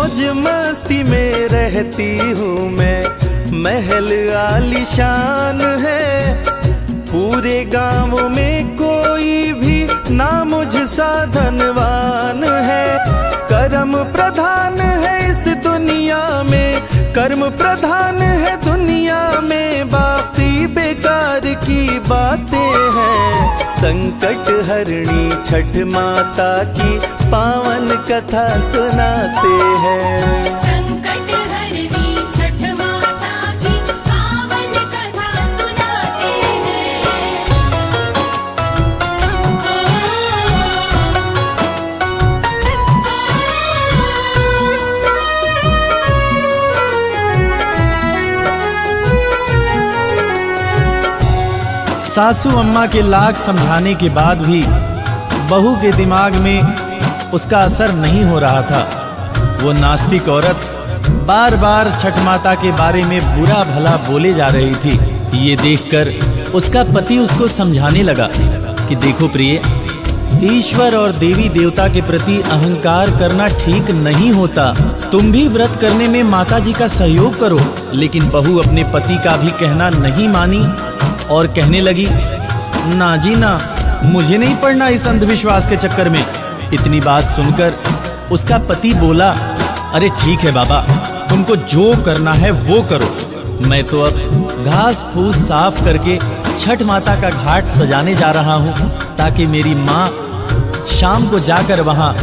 मौज मस्ती में रहती हूँ मैं, महल आलीशान है। पूरे गांव में कोई भी ना मुझसा धनवान है। कर्म प्रधान है इस दुनिया में, कर्म प्रधान है दुनिया में। बाकी बेकार की बातें हैं। संकट हरणी छठ माता की पावन कथा सुनाते हैं। संकट हरणी छठ माता की पावन कथा सुनाते सासू अम्मा के लाख समझाने के बाद भी बहू के दिमाग में उसका असर नहीं हो रहा था। वो नास्तिक औरत बार बार छठ माता के बारे में बुरा भला बोले जा रही थी। ये देखकर उसका पति उसको समझाने लगा कि देखो प्रिय, ईश्वर और देवी देवता के प्रति अहंकार करना ठीक नहीं होता। तुम भी व्रत करने में माता जी का सहयोग करो। लेकिन बहू अपने पति का भी कहना नहीं मानी और कहने लगी, ना जी ना, मुझे नहीं पड़ना इस अंधविश्वास के चक्कर में। इतनी बात सुनकर उसका पति बोला, अरे ठीक है बाबा, तुमको जो करना है वो करो। मैं तो अब घास फूस साफ करके छठ माता का घाट सजाने जा रहा हूँ, ताकि मेरी माँ शाम को जाकर वहाँ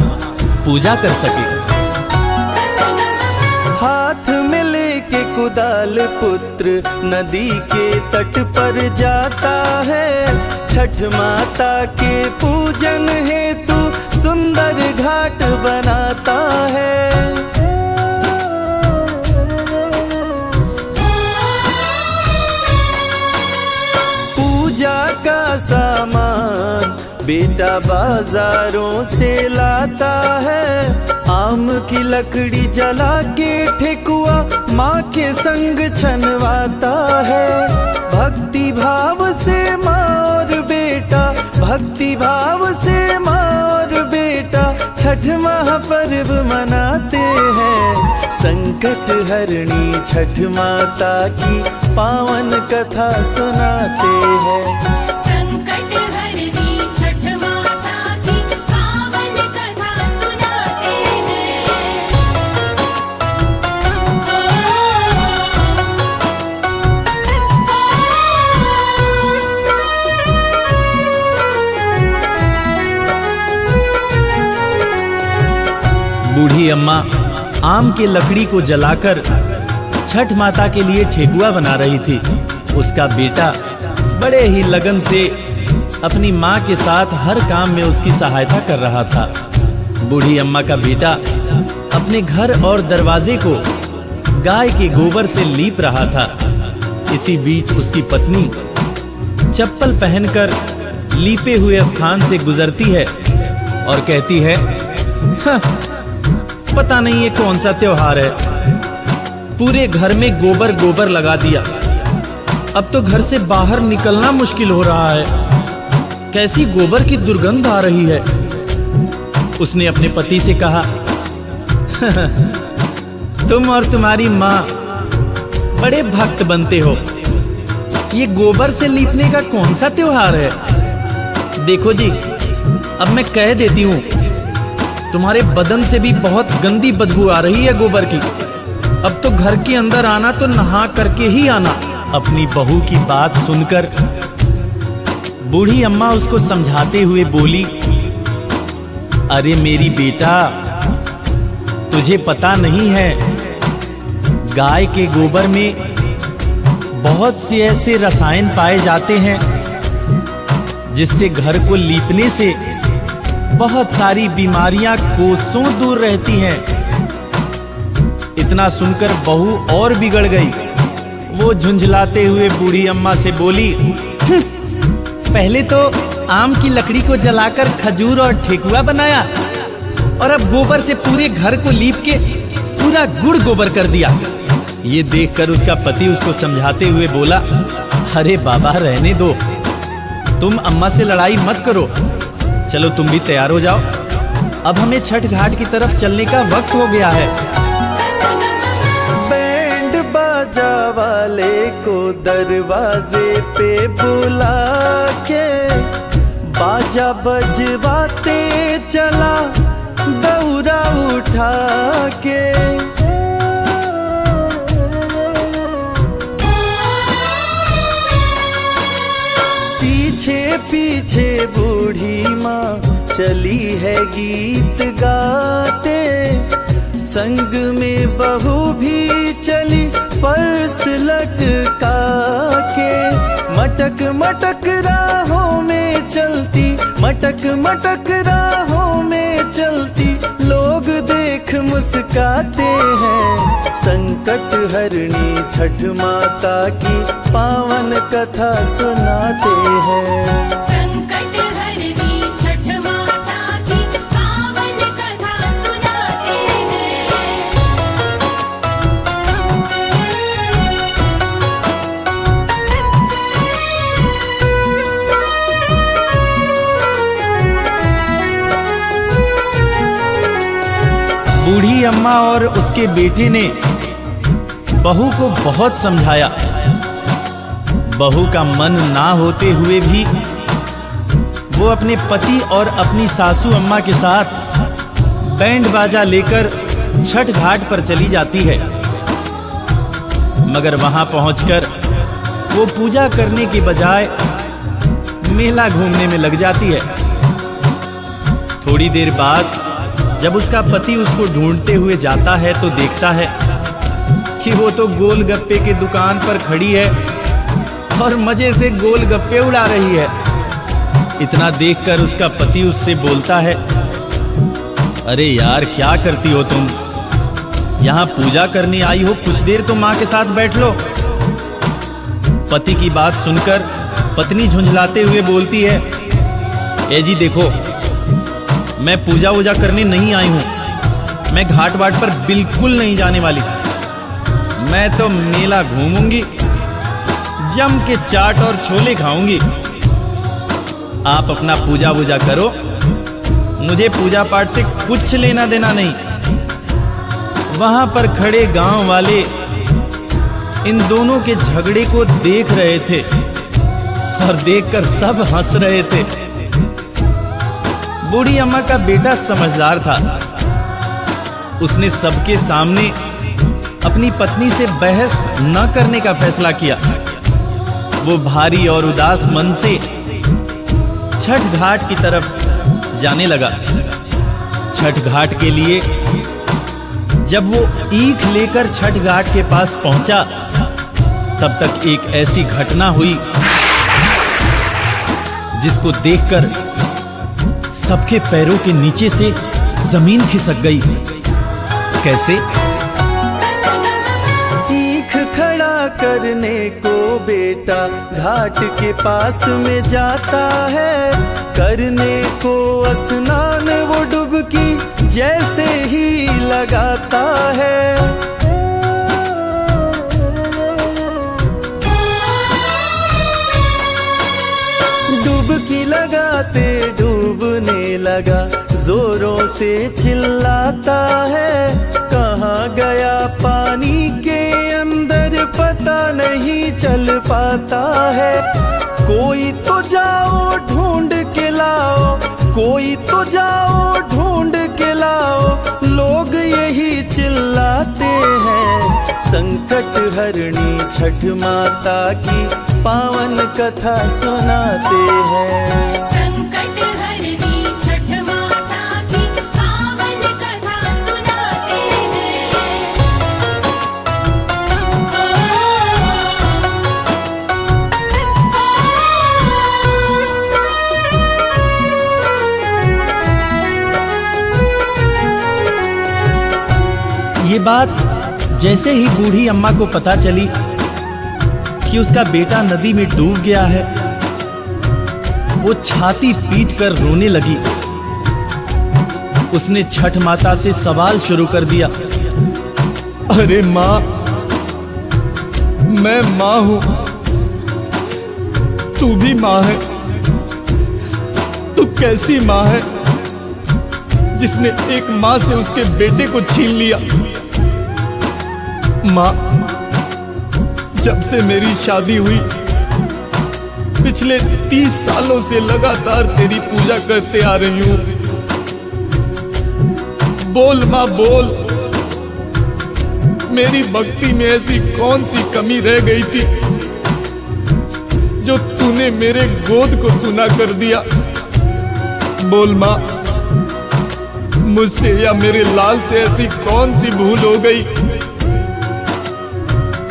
पूजा कर सके। हाथ में लेके कुदाल पुत्र नदी के तट पर जाता है। छठ माता के पूजन हेतु सुंदर घाट बनाता है। पूजा का सामान बेटा बाजारों से लाता है। आम की लकड़ी जला के ठेकुआ माँ के संग छनवाता है। भक्ति भाव से माँ और बेटा, भक्ति भाव से माँ और बेटा छठ महापर्व मनाते हैं। संकट हरणी छठ माता की पावन कथा सुनाते हैं। संकट हरणी छठ माता की पावन कथा सुनाते बूढ़ी अम्मा आम के लकड़ी को जलाकर छठ माता के लिए ठेकुआ बना रही थी। उसका बेटा बड़े ही लगन से अपनी माँ के साथ हर काम में उसकी सहायता कर रहा था। बूढ़ी अम्मा का बेटा अपने घर और दरवाजे को गाय के गोबर से लीप रहा था। इसी बीच उसकी पत्नी चप्पल पहनकर लीपे हुए स्थान से गुजरती है और कहती है, पता नहीं ये कौन सा त्योहार है, पूरे घर में गोबर गोबर लगा दिया। अब तो घर से बाहर निकलना मुश्किल हो रहा है। कैसी गोबर की दुर्गंध आ रही है। उसने अपने पति से कहा, तुम और तुम्हारी माँ बड़े भक्त बनते हो, ये गोबर से लीपने का कौन सा त्योहार है। देखो जी, अब मैं कह देती हूँ, तुम्हारे बदन से भी बहुत गंदी बदबू आ रही है गोबर की। अब तो घर के अंदर आना तो नहा करके ही आना। अपनी बहू की बात सुनकर बूढ़ी अम्मा उसको समझाते हुए बोली, अरे मेरी बेटा, तुझे पता नहीं है, गाय के गोबर में बहुत से ऐसे रसायन पाए जाते हैं जिससे घर को लीपने से बहुत सारी बीमारियां कोसों दूर रहती हैं। इतना सुनकर बहू और बिगड़ गई। वो झुंझलाते हुए बूढ़ी अम्मा से बोली, पहले तो आम की लकड़ी को जलाकर खजूर और ठेकुआ बनाया, और अब गोबर से पूरे घर को लीप के पूरा गुड़ गोबर कर दिया। ये देखकर उसका पति उसको समझाते हुए बोला, अरे बाबा रहने दो, तुम अम्मा से लड़ाई मत करो। चलो तुम भी तैयार हो जाओ, अब हमें छठ घाट की तरफ चलने का वक्त हो गया है। वाले को दरवाजे पे बुला के बाजा बजवाते चला दौरा उठा के। पीछे पीछे बूढ़ी माँ चली है गीत गाते, संग में बहू भी चली पर्स लटका के। मटक मटक राहों में चलती, मटक मटक राहों में चलती, लोग देख मुस्काते हैं। संकट हरणी छठ माता की पावन कथा सुनाते हैं। संकट हरणी छठ माता की पावन कथा सुनाते हैं। बूढ़ी अम्मा और उसके बेटे ने बहू को बहुत समझाया। बहू का मन ना होते हुए भी वो अपने पति और अपनी सासू अम्मा के साथ बैंड बाजा लेकर छठ घाट पर चली जाती है। मगर वहां पहुंचकर वो पूजा करने के बजाय मेला घूमने में लग जाती है। थोड़ी देर बाद जब उसका पति उसको ढूंढते हुए जाता है तो देखता है कि वो तो गोलगप्पे की दुकान पर खड़ी है और मजे से गोलगप्पे उड़ा रही है। इतना देखकर उसका पति उससे बोलता है, अरे यार क्या करती हो तुम, यहाँ पूजा करने आई हो, कुछ देर तो माँ के साथ बैठ लो। पति की बात सुनकर पत्नी झुंझलाते हुए बोलती है, ए जी देखो, मैं पूजा वूजा करने नहीं आई हूं, मैं घाट वाट पर बिल्कुल नहीं जाने वाली। मैं तो मेला घूमूंगी, जम के चाट और छोले खाऊंगी। आप अपना पूजा वूजा करो, मुझे पूजा पाठ से कुछ लेना देना नहीं। वहां पर खड़े गांव वाले इन दोनों के झगड़े को देख रहे थे और देखकर सब हंस रहे थे। बूढ़ी अम्मा का बेटा समझदार था। उसने सबके सामने अपनी पत्नी से बहस न करने का फैसला किया। वो भारी और उदास मन से छठ घाट की तरफ जाने लगा। छठ घाट के लिए जब वो ईख लेकर छठ घाट के पास पहुंचा, तब तक एक ऐसी घटना हुई जिसको देखकर सबके पैरों के नीचे से जमीन खिसक गई। कैसे? ईख खड़ा करने को बेटा घाट के पास में जाता है, करने को स्नान वो डुबकी जैसे ही लगाता है। डुबकी लगाते डूबने लगा, जोरों से चिल्लाता है, कहाँ गया पानी के अंदर पता नहीं चल पाता है। कोई तो जाओ ढूंढ के लाओ, कोई तो जाओ ढूंढ के लाओ, लोग यही चिल्लाते हैं। संकट हरणी छठ माता की पावन कथा सुनाते हैं। संकट हरणी छठ माता की पावन कथा सुनाते हैं। ये बात जैसे ही बूढ़ी अम्मा को पता चली कि उसका बेटा नदी में डूब गया है, वो छाती पीट कर रोने लगी। उसने छठ माता से सवाल शुरू कर दिया, अरे माँ, मैं माँ हूं, तू भी माँ है। तू कैसी माँ है जिसने एक माँ से उसके बेटे को छीन लिया? माँ, जब से मेरी शादी हुई पिछले 30 सालों से लगातार तेरी पूजा करते आ रही हूं। बोल मां बोल, मेरी भक्ति में ऐसी कौन सी कमी रह गई थी जो तूने मेरे गोद को सुना कर दिया। बोल मां, मुझसे या मेरे लाल से ऐसी कौन सी भूल हो गई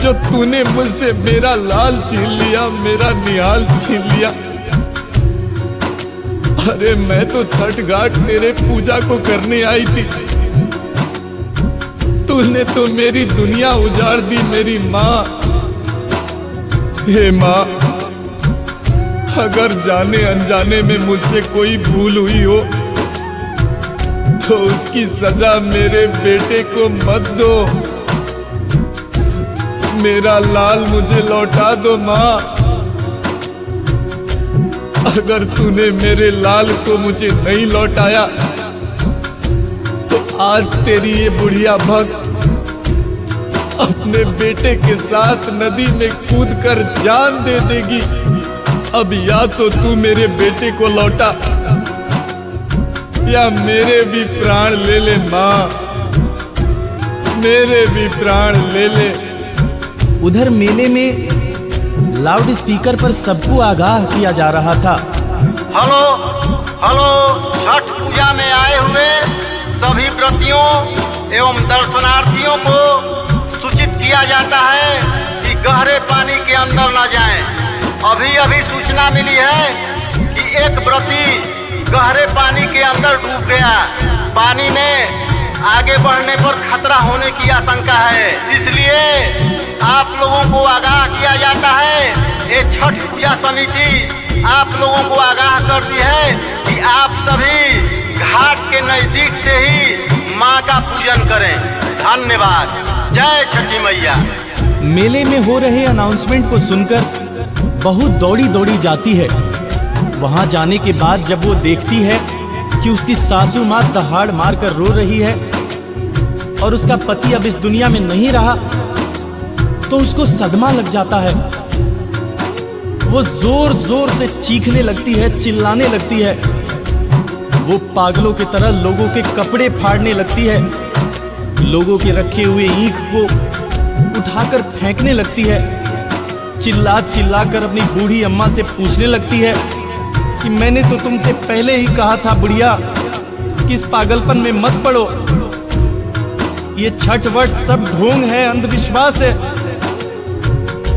जो तूने मुझसे मेरा लाल छीन लिया, मेरा निहाल छीन लिया। अरे मैं तो छठ घाट तेरे पूजा को करने आई थी, तूने तो मेरी दुनिया उजाड़ दी मेरी माँ। हे माँ, अगर जाने अनजाने में मुझसे कोई भूल हुई हो तो उसकी सजा मेरे बेटे को मत दो। मेरा लाल मुझे लौटा दो माँ। अगर तूने मेरे लाल को मुझे नहीं लौटाया तो आज तेरी ये बुढ़िया भक्त अपने बेटे के साथ नदी में कूदकर जान दे देगी। अब या तो तू मेरे बेटे को लौटा या मेरे भी प्राण ले ले माँ, मेरे भी प्राण ले ले। उधर मेले में लाउड स्पीकर पर सबको आगाह किया जा रहा था। हेलो हेलो, छठ पूजा में आए हुए सभी व्रतियों एवं दर्शनार्थियों को सूचित किया जाता है कि गहरे पानी के अंदर न जाएं। अभी अभी सूचना मिली है कि एक व्रती गहरे पानी के अंदर डूब गया। पानी में आगे बढ़ने पर खतरा होने की आशंका है, इसलिए आप लोगों को आगाह किया जाता है। ये छठ पूजा समिति आप लोगों को आगाह करती है कि आप सभी घाट के नजदीक से ही माँ का पूजन करें। धन्यवाद। जय छठी मैया। मेले में हो रहे अनाउंसमेंट को सुनकर बहुत दौड़ी दौड़ी जाती है। वहां जाने के बाद जब वो देखती है कि उसकी सासू माँ दहाड़ मारकर रो रही है और उसका पति अब इस दुनिया में नहीं रहा तो उसको सदमा लग जाता है। वो जोर जोर से चीखने लगती है, चिल्लाने लगती है। वो पागलों की तरह लोगों के कपड़े फाड़ने लगती है, लोगों के रखे हुए ईंख को उठाकर फेंकने लगती है। चिल्ला चिल्ला कर अपनी बूढ़ी अम्मा से पूछने लगती है कि मैंने तो तुमसे पहले ही कहा था बुढ़िया कि इस पागलपन में मत पड़ो, ये छठ वट सब ढोंग है, अंधविश्वास है।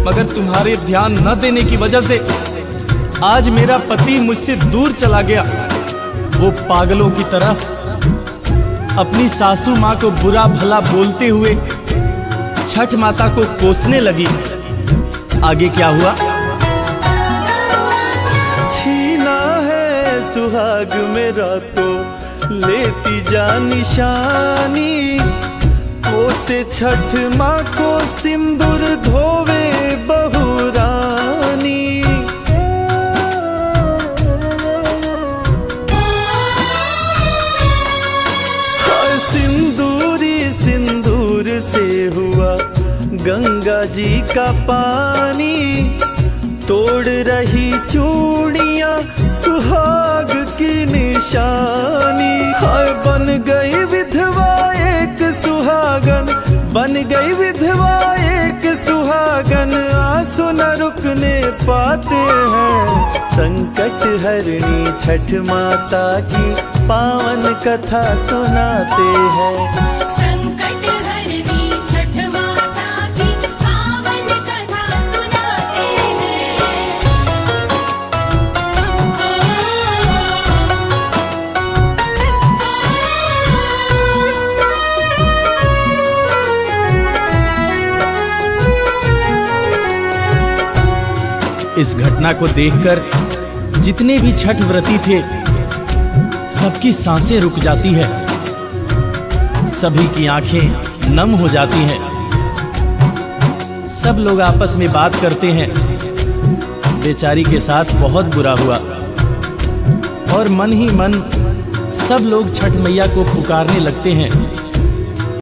मगर तुम्हारे ध्यान न देने की वजह से आज मेरा पति मुझसे दूर चला गया। वो पागलों की तरह अपनी सासू माँ को बुरा भला बोलते हुए छठ माता को कोसने लगी। आगे क्या हुआ? छीना है सुहाग मेरा तो लेती जा निशानी, कोसे छठ माँ को सिंदूर धोवे बहुरानी। हर सिंदूरी सिंदूर से हुआ गंगा जी का पानी, तोड़ रही चूड़ियां सुहाग की निशानी। हाय बन गई विधवा एक सुहागन, बन गई विधवा एक सुहागन, आंसू न रुकने पाते हैं। संकट हरनी छठ माता की पावन कथा सुनाते हैं। संकट हरनी छठ माता की पावन कथा सुनाते इस घटना को देखकर जितने भी छठ व्रती थे सबकी सांसें रुक जाती है, सभी की आंखें नम हो जाती हैं। सब लोग आपस में बात करते हैं। बेचारी के साथ बहुत बुरा हुआ और मन ही मन सब लोग छठ मैया को पुकारने लगते हैं।